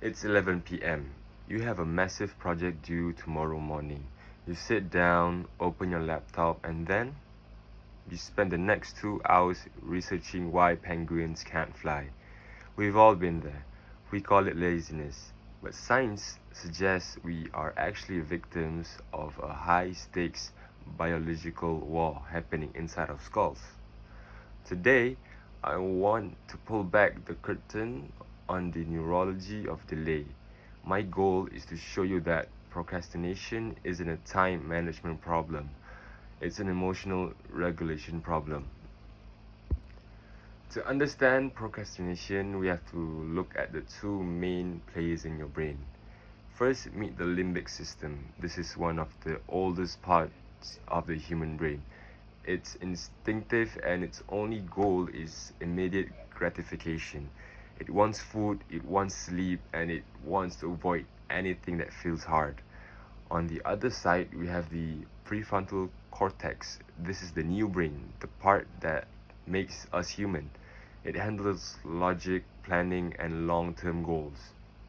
It's 11 p.m. You have a massive project due tomorrow morning. You sit down, open your laptop, and then you spend the next 2 hours researching why penguins can't fly. We've all been there. We call it laziness. But science suggests we are actually victims of a high stakes biological war happening inside our skulls. Today, I want to pull back the curtain on the neurology of delay. My goal is to show you that procrastination isn't a time management problem, it's an emotional regulation problem. To understand procrastination, we have to look at the two main players in your brain. First, meet the limbic system. This is one of the oldest parts of the human brain. It's instinctive and its only goal is immediate gratification. It wants food, it wants sleep, and it wants to avoid anything that feels hard. On the other side, we have the prefrontal cortex. This is the new brain, the part that makes us human. It handles logic, planning, and long-term goals.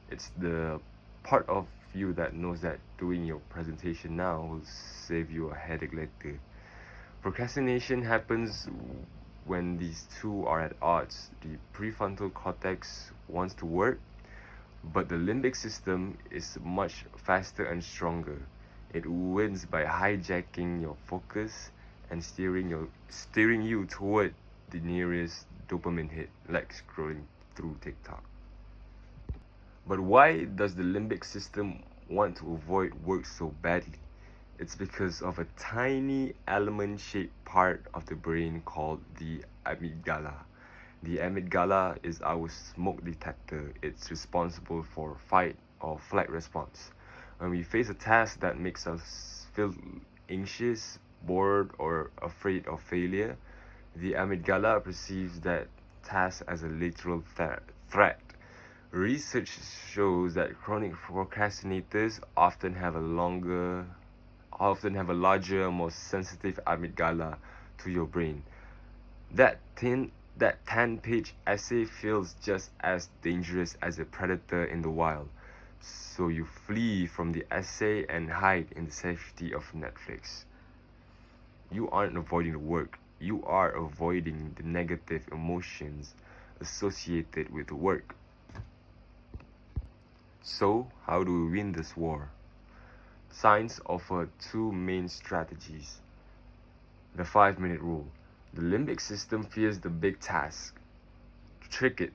It's the part of you that knows that doing your presentation now will save you a headache later. Procrastination happens when these two are at odds. The prefrontal cortex wants to work, but the limbic system is much faster and stronger. It wins by hijacking your focus and steering you toward the nearest dopamine hit, like scrolling through TikTok. But why does the limbic system want to avoid work so badly? It's because of a tiny almond-shaped part of the brain called the amygdala. The amygdala is our smoke detector. It's responsible for fight or flight response. When we face a task that makes us feel anxious, bored, or afraid of failure, the amygdala perceives that task as a literal threat. Research shows that chronic procrastinators often have a larger, more sensitive amygdala to your brain. That 10-page essay feels just as dangerous as a predator in the wild. So you flee from the essay and hide in the safety of Netflix. You aren't avoiding the work, you are avoiding the negative emotions associated with the work. So, how do we win this war? Science offers two main strategies. The 5-minute rule. The limbic system fears the big task. Trick it.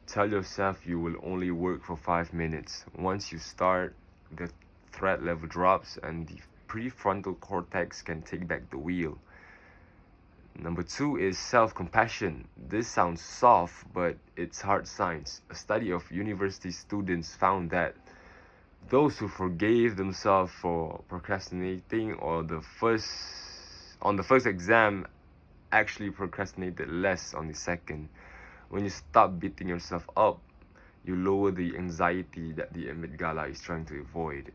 Tell yourself you will only work for 5 minutes. Once you start, the threat level drops and the prefrontal cortex can take back the wheel. Number 2 is self-compassion. This sounds soft, but it's hard science. A study of university students found that those who forgave themselves for procrastinating on the first exam actually procrastinated less on the second. When you stop beating yourself up, you lower the anxiety that the amygdala is trying to avoid.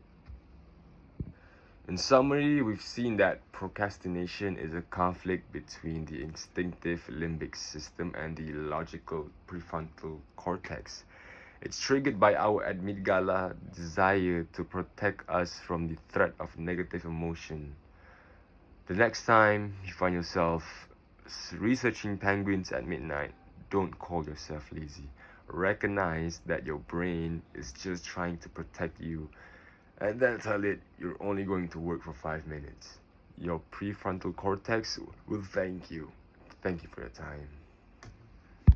In summary, we've seen that procrastination is a conflict between the instinctive limbic system and the logical prefrontal cortex. It's triggered by our amygdala desire to protect us from the threat of negative emotion. The next time you find yourself researching penguins at midnight, don't call yourself lazy. Recognize that your brain is just trying to protect you. And then tell it you're only going to work for 5 minutes. Your prefrontal cortex will thank you. Thank you for your time.